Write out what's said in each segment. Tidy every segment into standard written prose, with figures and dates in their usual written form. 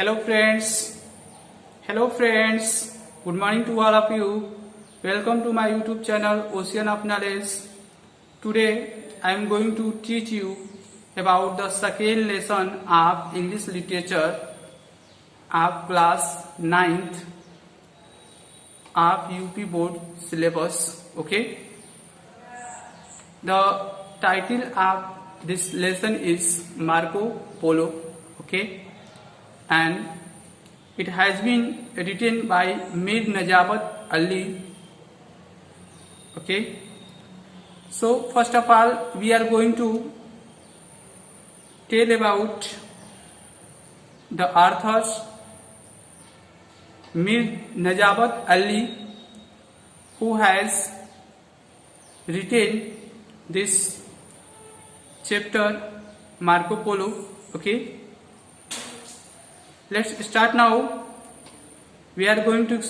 Hello friends, good morning to all of you. Welcome to my YouTube channel Ocean of Knowledge. Today I am going to teach you about the second lesson of English literature of class 9th of UP board syllabus. Okay. The title of this lesson is Marco Polo. Okay. And it has been written by Mir Najabat Ali. Okay. So first of all, we are going to tell about the authors Mir Najabat Ali, who has written this chapter Marco Polo. Okay. Let's start now. We are going to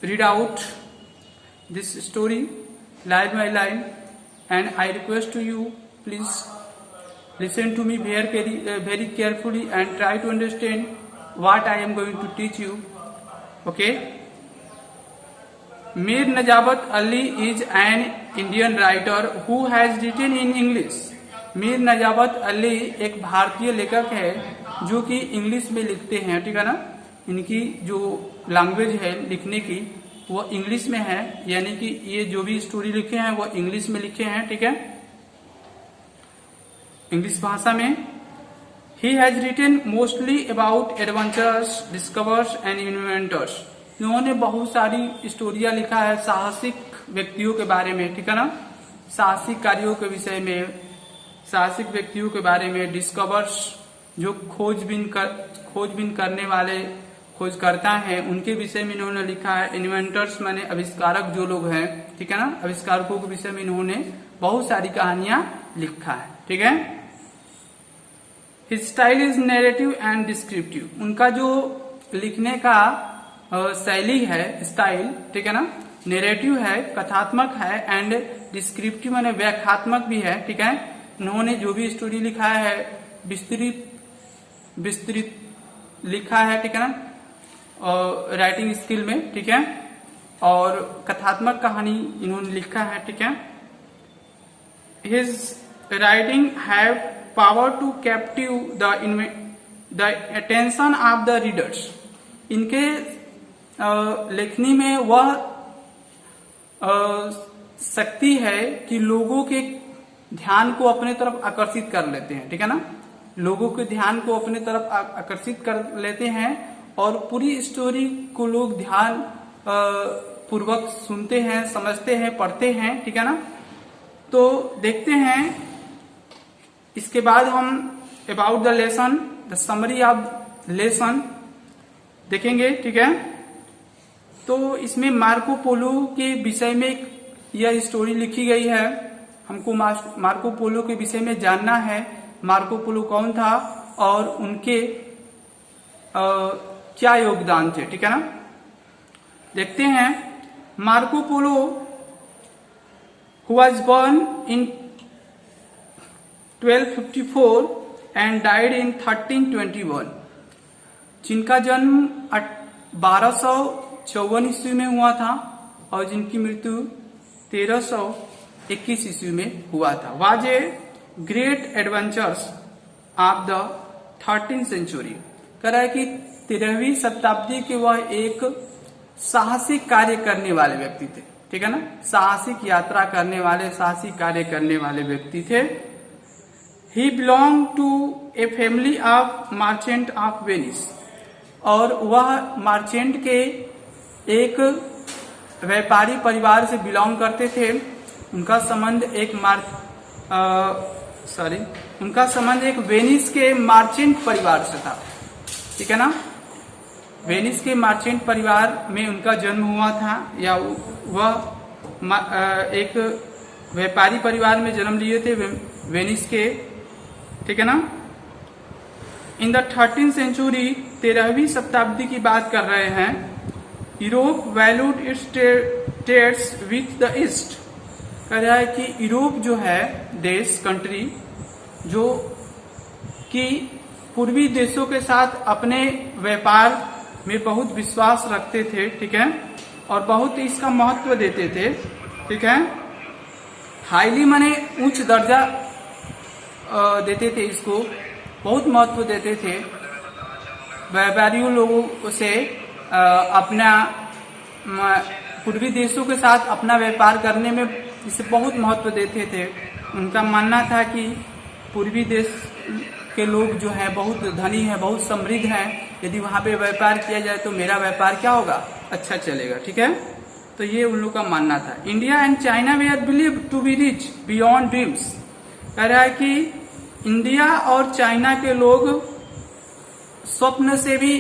read out this story line by line, and I request to you, please listen to me very carefully and try to understand what I am going to teach you. Okay. Mir Najabat Ali is an Indian writer who has written in English. Mir नजाबत Ali एक भारतीय लेखक है जो कि English में लिखते हैं. ठीक है ना. इनकी जो लैंग्वेज है लिखने की वो इंग्लिश में है, यानी कि ये जो भी स्टोरी लिखे हैं वो इंग्लिश में लिखे हैं. ठीक है, इंग्लिश भाषा में. He has written mostly about adventures, discovers and inventors. इन्होंने बहुत सारी स्टोरियां लिखा है साहसिक व्यक्तियों के बारे में. ठीक है ना, साहसिक कार्यों के विषय में, साहसिक व्यक्तियों के बारे में. डिस्कवर्स, जो खोजबीन करने वाले खोजकर्ता हैं उनके विषय में इन्होंने लिखा है. इन्वेंटर्स माने आविष्कारक जो लोग हैं. ठीक है ना, आविष्कारकों के विषय में इन्होंने बहुत सारी कहानियां लिखा है. ठीक है. His style is narrative and descriptive. उनका जो लिखने का शैली है, स्टाइल, ठीक है ना, नैरेटिव है, कथात्मक है, एंड डिस्क्रिप्टिव माने व्याख्यात्मक भी है. ठीक है. इन्होंने जो भी स्टोरी लिखा है विस्तृत लिखा है. ठीक है ना, राइटिंग स्किल में. ठीक है, और कथात्मक कहानी इन्होंने लिखा है. ठीक है. His writing have power to captive the attention of the readers. इनके लेखनी में वह शक्ति है कि लोगों के ध्यान को अपने तरफ आकर्षित कर लेते हैं. ठीक है ना, लोगों के ध्यान को अपने तरफ आकर्षित कर लेते हैं और पूरी स्टोरी को लोग ध्यान पूर्वक सुनते हैं, समझते हैं, पढ़ते हैं. ठीक है ना. तो देखते हैं इसके बाद हम about the lesson, the summary of lesson देखेंगे. ठीक है. तो इसमें मार्को पोलो के विषय में यह स्टोरी लिखी गई है. हमको मार्को पोलो के विषय में जानना है. मार्को पोलो कौन था और उनके क्या योगदान थे. ठीक है ना. देखते हैं. Marco Polo who was born in 1254 and died in 1321. जिनका जन्म 1254 ईस्वी में हुआ था और जिनकी मृत्यु 1321 ईस्वी में हुआ था. Was a great adventures of the 13th century. कह रहा है कि 13वीं शताब्दी के वह एक साहसिक कार्य करने वाले व्यक्ति थे. ठीक है ना, साहसिक यात्रा करने वाले, साहसिक कार्य करने वाले व्यक्ति थे. He belong to a family of merchant of Venice. और वह मर्चेंट के एक व्यापारी परिवार से बिलोंग करते थे. उनका संबंध एक वेनिस के मर्चेंट परिवार से था. ठीक है ना, वेनिस के मर्चेंट परिवार में उनका जन्म हुआ था, या वह एक व्यापारी परिवार में जन्म लिए थे वेनिस के. ठीक है ना. इन द 13th सेंचुरी, 13वीं शताब्दी की बात कर रहे हैं. Europe valued its trades with the east. कह रहा है कि यूरोप जो है देश, कंट्री, जो कि पूर्वी देशों के साथ अपने व्यापार में बहुत विश्वास रखते थे, ठीक है, और बहुत इसका महत्व देते थे, ठीक है, हाईली माने उच्च दर्जा देते थे, इसको बहुत महत्व देते थे। व्यापारियों लोगों से अपना पूर्वी देशों के साथ अपना व्यापार करने में इसे बहुत महत्व देते थे। उनका मानना था कि पूर्वी देश के लोग जो है बहुत धनी है, बहुत समृद्ध हैं, यदि वहाँ पे व्यापार किया जाए तो मेरा व्यापार क्या होगा, अच्छा चलेगा, ठीक है। तो ये उन लोगों का मानना था। India and China they are believe to be rich beyond dreams. कह रहा है कि इंडिया और चाइना के लोग स्वप्न से भी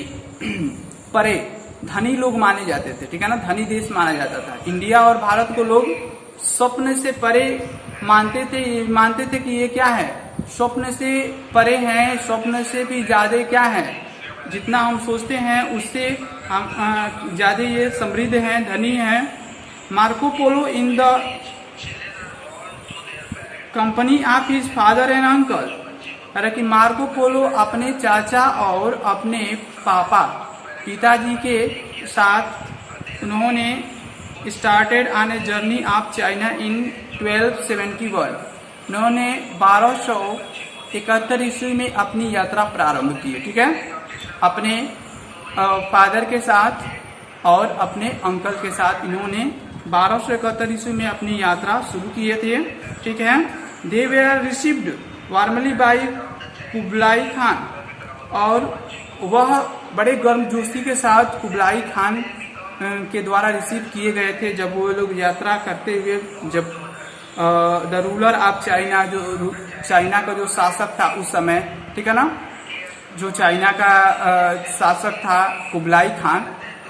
परे धनी लोग माने जाते थे, ठीक है ना, धनी देश माना जाता था। इंडिया और भारत को लोग स्वप्न से परे मानते थे कि ये क्या है, स्वप्न से परे हैं, स्वप्न से भी ज्यादा क्या है, जितना हम सोचते हैं उससे हम ज्यादा ये समृद्ध हैं, धनी हैं। Marco Polo in the company of his father and uncle. हालांकि मार्को पोलो अपने चाचा और अपने पिताजी के साथ उन्होंने started on a journey of China in 1271। उन्होंने 1271 ईस्वी में अपनी यात्रा प्रारंभ की, ठीक है, अपने फादर के साथ और अपने अंकल के साथ इन्होंने 1271 ईस्वी में अपनी यात्रा शुरू किए थे, ठीक है। They were received warmly by Kublai Khan, और वह बड़े गर्मजोशी के साथ कुबलाई खान के द्वारा रिसीव किए गए थे जब वो लोग यात्रा करते हुए, जब द रूलर ऑफ चाइना, जो चाइना का जो शासक था उस समय, ठीक है ना, जो चाइना का शासक था कुबलाई खान,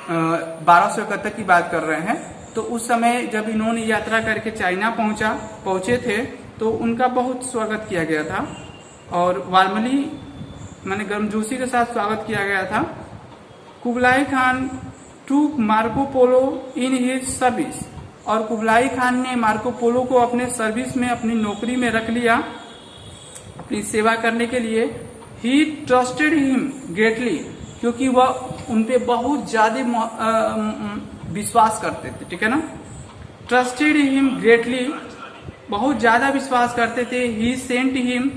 1271 की बात कर रहे हैं। तो उस समय जब इन्होंने यात्रा करके चाइना पहुंचे थे तो उनका बहुत स्वागत किया गया था और वार्मली माने गर्मजोशी के साथ स्वागत किया गया था। कुबलाई खान टूक Marco Polo in his service, और कुबलाई खान ने मार्को पोलो को अपने सर्विस में, अपनी नौकरी में रख लिया अपनी सेवा करने के लिए। ही ट्रस्टेड हिम ग्रेटली, क्योंकि वह उनपे बहुत ज्यादा विश्वास करते थे, ठीक है ना। ट्रस्टेड हिम ग्रेटली, बहुत ज्यादा विश्वास करते थे। He sent him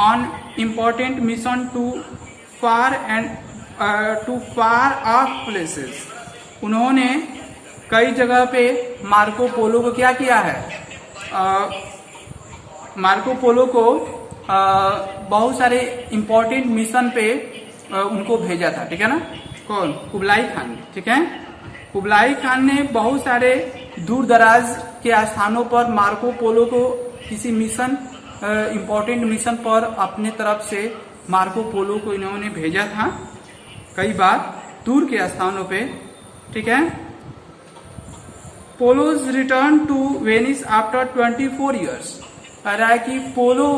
on important mission to far off places. उन्होंने कई जगह पे मार्को पोलो को क्या किया है, मार्को पोलो को बहुत सारे इम्पोर्टेंट मिशन पे उनको भेजा था, ठीक है ना, कौन, कुबलाई खान ने, ठीक है। कुबलाई खान ने बहुत सारे दूर दराज के स्थानों पर मार्को पोलो को किसी मिशन, इम्पोर्टेंट मिशन पर अपने तरफ से मार्को पोलो को इन्होंने भेजा था कई बार दूर के स्थानों पे, ठीक है। Polos return to Venice after 24 years. कह रहा है कि पोलो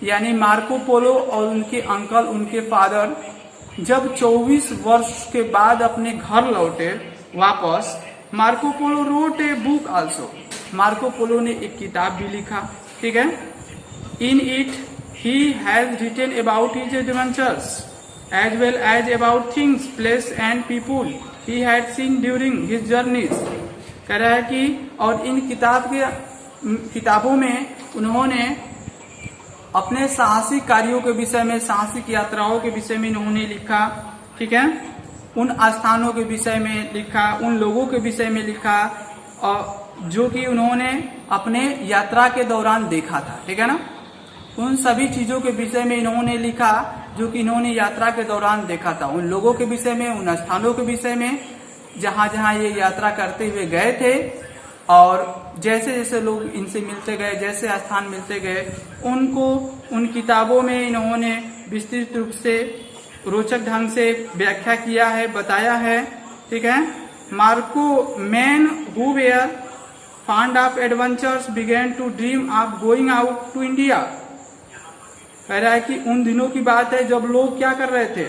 यानी मार्को पोलो और उनके अंकल, उनके फादर जब 24 वर्ष के बाद अपने घर लौटे वापस, Marco Polo wrote a book also. Marco Polo ने एक किताब भी लिखा, ठीक है। In it he has written about his adventures as well as about things, place and people he had seen during his journeys. कह रहा है कि और इन किताबों में उन्होंने अपने साहसिक कार्यों के विषय में, साहसिक यात्राओं के विषय में इन्होंने लिखा, ठीक है, उन स्थानों के विषय में लिखा, उन लोगों के विषय में लिखा और जो कि उन्होंने अपने यात्रा के दौरान देखा था, ठीक है ना। उन सभी चीजों के विषय में इन्होंने लिखा जो कि इन्होंने यात्रा के दौरान देखा था, उन लोगों के विषय में, उन स्थानों के विषय में जहां जहां ये यात्रा करते हुए गए थे, और जैसे जैसे लोग इनसे मिलते गए, जैसे स्थान मिलते गए, उनको उन किताबों में इन्होंने विस्तृत रूप से, रोचक ढंग से व्याख्या किया है, बताया है, ठीक है। Marco man who were fond of adventures began to dream of going out to India. कह रहा है कि उन दिनों की बात है जब लोग क्या कर रहे थे,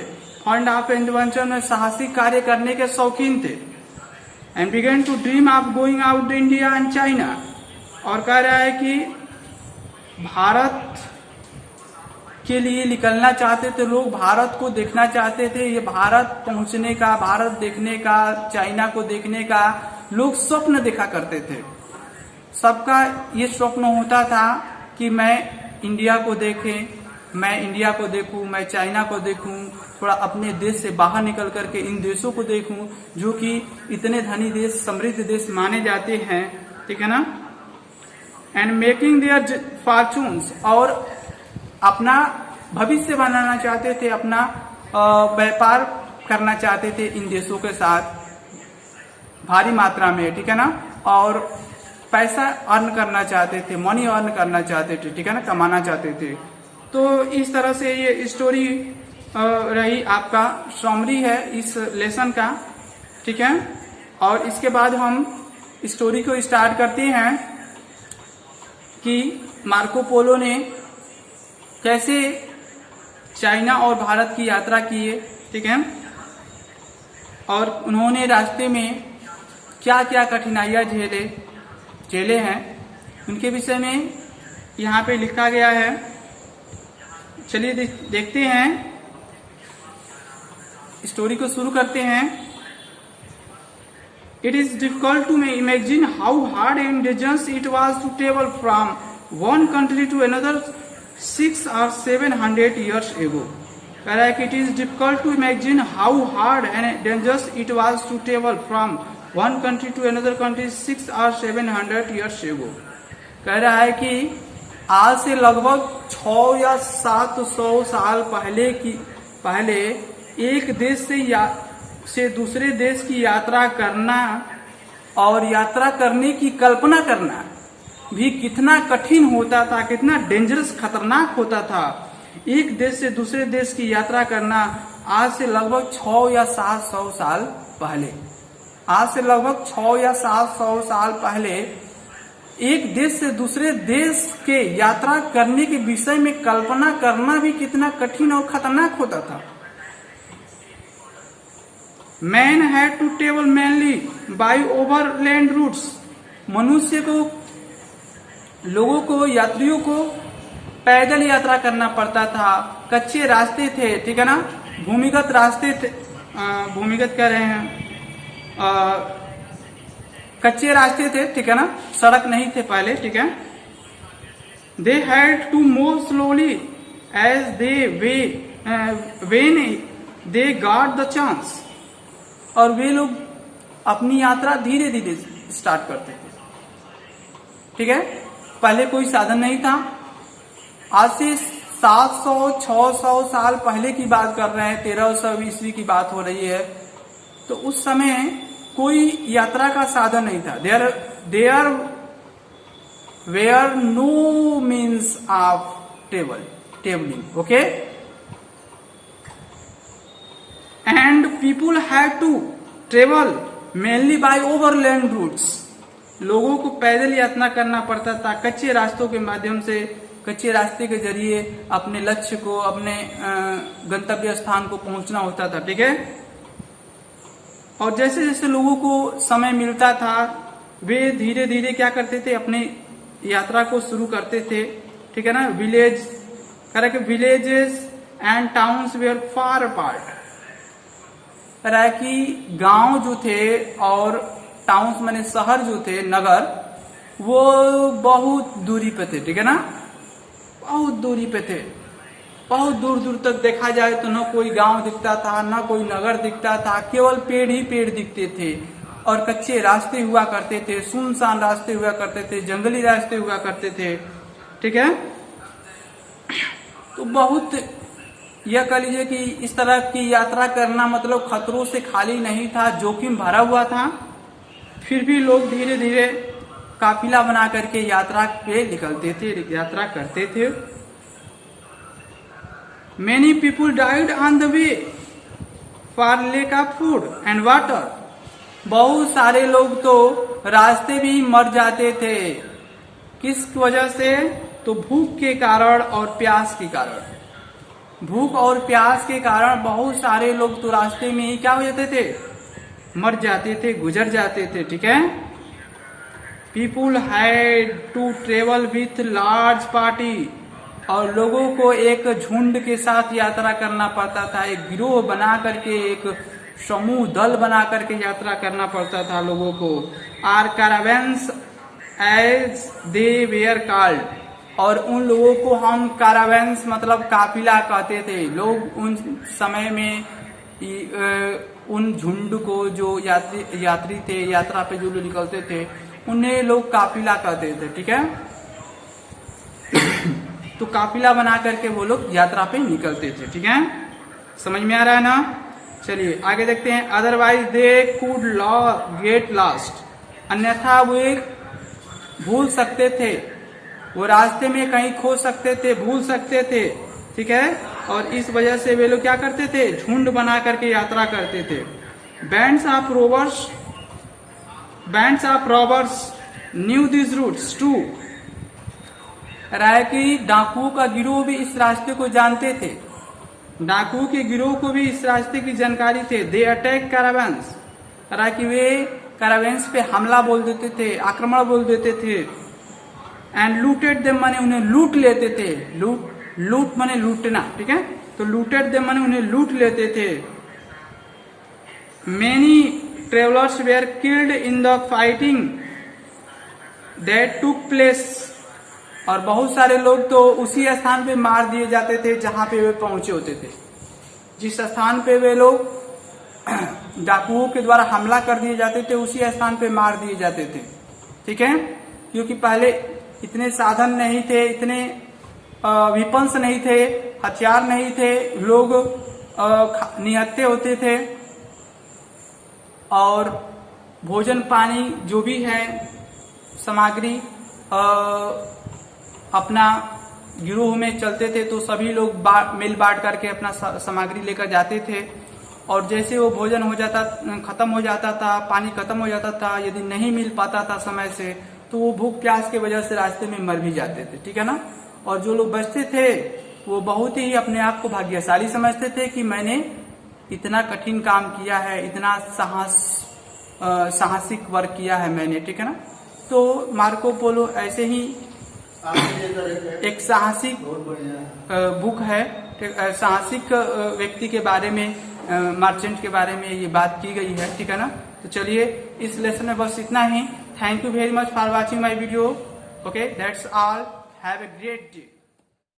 फॉन्ड ऑफ एडवेंचर में साहसिक कार्य करने के शौकीन थे, and began to dream of going out India and China. और कह रहा है कि भारत के लिए निकलना चाहते थे लोग, भारत को देखना चाहते थे। ये भारत पहुंचने का, भारत देखने का, चाइना को देखने का लोग स्वप्न देखा करते थे। सबका ये स्वप्न होता था कि मैं इंडिया को देखें, मैं इंडिया को देखूं, मैं चाइना को देखूं, थोड़ा अपने देश से बाहर निकल करके इन देशों को देखूं जो कि इतने धनी देश, समृद्ध देश माने जाते हैं, ठीक है ना। एंड मेकिंग देयर फॉर्चून्स, और अपना भविष्य बनाना चाहते थे, अपना व्यापार करना चाहते थे इन देशों के साथ भारी मात्रा में, ठीक है ना। और पैसा अर्न करना चाहते थे, मनी अर्न करना चाहते थे, ठीक है ना, कमाना चाहते थे। तो इस तरह से ये स्टोरी रही, आपका समरी है इस लेसन का, ठीक है। और इसके बाद हम स्टोरी को स्टार्ट करते हैं कि मार्को पोलो ने कैसे चाइना और भारत की यात्रा की है, ठीक है। और उन्होंने रास्ते में क्या क्या कठिनाइयां झेले हैं, उनके विषय में यहाँ पे लिखा गया है। चलिए देखते हैं, स्टोरी को शुरू करते हैं। It is difficult to imagine how hard and dangerous it was to travel from one country to another 600 or 700 years ago. कह रहा है कि it is difficult to imagine how hard and dangerous it was to travel from one country to another country 600 or 700 years ago. कह रहा है कि आज से लगभग 600 या 700 साल पहले एक देश से दूसरे देश की यात्रा करना और यात्रा करने की कल्पना करना भी कितना कठिन होता था, कितना डेंजरस, खतरनाक होता था। एक देश से दूसरे देश की यात्रा करना आज से लगभग 600 या 700 साल पहले, आज से लगभग 600 या 700 साल पहले एक देश से दूसरे देश के यात्रा करने के विषय में कल्पना करना भी कितना कठिन और खतरनाक होता था। Man had to travel mainly by overland routes, मनुष्य को, लोगों को, यात्रियों को पैदल यात्रा करना पड़ता था। कच्चे रास्ते थे, ठीक है ना, भूमिगत रास्ते थे, भूमिगत कह रहे हैं, कच्चे रास्ते थे, ठीक है ना, सड़क नहीं थे पहले, ठीक है। They had to move slowly as they when they got the chance, और वे लोग अपनी यात्रा धीरे धीरे स्टार्ट करते थे, ठीक है। पहले कोई साधन नहीं था। आज से 700-600 साल पहले की बात कर रहे हैं, 1300 ईस्वी की बात हो रही है। तो उस समय कोई यात्रा का साधन नहीं था। There were no means of travelling, okay. And people had to travel mainly by overland routes, लोगों को पैदल यात्रा करना पड़ता था, कच्चे रास्तों के माध्यम से, कच्चे रास्ते के जरिए अपने लक्ष्य को, अपने गंतव्य स्थान को पहुंचना होता था, ठीक है। और जैसे जैसे लोगों को समय मिलता था वे धीरे धीरे क्या करते थे, अपनी यात्रा को शुरू करते थे, ठीक है ना। Villages and towns were far apart, कह है कि गांव जो थे और टाउन्स माने शहर जो थे, नगर, वो बहुत दूरी पे थे, ठीक है ना, बहुत दूरी पे थे। बहुत दूर दूर तक देखा जाए तो न कोई गांव दिखता था, न कोई नगर दिखता था, केवल पेड़ ही पेड़ दिखते थे। और कच्चे रास्ते हुआ करते थे, सुनसान रास्ते हुआ करते थे, जंगली रास्ते हुआ करते थे, ठीक है। तो बहुत, यह कह लीजिए कि इस तरह की यात्रा करना मतलब खतरों से खाली नहीं था, जोखिम भरा हुआ था। फिर भी लोग धीरे धीरे काफिला बना करके यात्रा पे निकलते थे, यात्रा करते थे। Many people died on the way for lack of food and water. बहुत सारे लोग तो रास्ते भी मर जाते थे। किस वजह से? तो भूख के कारण और प्यास के कारण। भूख और प्यास के कारण बहुत सारे लोग तो रास्ते में ही क्या हो जाते थे, मर जाते थे, गुजर जाते थे, ठीक है। People had to travel with large party और लोगों को एक झुंड के साथ यात्रा करना पड़ता था, एक गिरोह बना करके, एक समूह दल बना करके यात्रा करना पड़ता था लोगों को। Are caravans as they were called, और उन लोगों को हम कैरावेंस मतलब काफिला कहते थे। लोग उन समय में उन झुंड को जो यात्री थे, यात्रा पे जो लोग निकलते थे, उन्हें लोग काफिला कहते थे। ठीक है, तो काफिला बना करके वो लोग यात्रा पे निकलते थे। ठीक है, समझ में आ रहा है ना? चलिए आगे देखते हैं। Otherwise they could get lost, अन्यथा वे भूल सकते थे, वो रास्ते में कहीं खो सकते थे, भूल सकते थे। ठीक है, और इस वजह से वे लोग क्या करते थे, झुंड बना करके यात्रा करते थे। Bands of robbers knew this routes too, राय की डाकुओं का गिरोह भी इस रास्ते को जानते थे, डाकुओं के गिरोह को भी इस रास्ते की जानकारी थे। दे अटैक कैरावेंस, राय की वे कैरावेंस पे हमला बोल देते थे, आक्रमण बोल देते थे। एंड लूटेड देम माने उन्हें लूट लेते थे, लूट माने लूटना। ठीक है, तो लूटेड देम माने उन्हें लूट लेते थे। Many travellers where killed in the fighting that took place, और बहुत सारे लोग तो उसी स्थान पे मार दिए जाते थे जहां पे वे पहुंचे होते थे। जिस स्थान पे वे लोग डाकुओं के द्वारा हमला कर दिए जाते थे, उसी स्थान पे मार दिए जाते थे। ठीक है, क्योंकि पहले इतने साधन नहीं थे, इतने विपंस नहीं थे, हथियार नहीं थे, लोग निहत्थे होते थे, और भोजन पानी जो भी है सामग्री अपना गिरोह में चलते थे, तो सभी लोग मिल बांट करके अपना सामग्री लेकर जाते थे। और जैसे वो भोजन हो जाता, खत्म हो जाता था, पानी खत्म हो जाता था, यदि नहीं मिल पाता था समय से, तो वो भूख प्यास की वजह से रास्ते में मर भी जाते थे। ठीक है ना? और जो लोग बचते थे वो बहुत ही अपने आप को भाग्यशाली समझते थे कि मैंने इतना कठिन काम किया है, इतना साहसिक वर्क किया है मैंने। ठीक है ना? तो मार्को पोलो ऐसे ही एक साहसिक बुक है, साहसिक व्यक्ति के बारे में, मर्चेंट के बारे में ये बात की गई है। ठीक है ना? तो चलिए इस लेसन में बस इतना ही। Thank you very much for watching my video. Okay, that's all. Have a great day.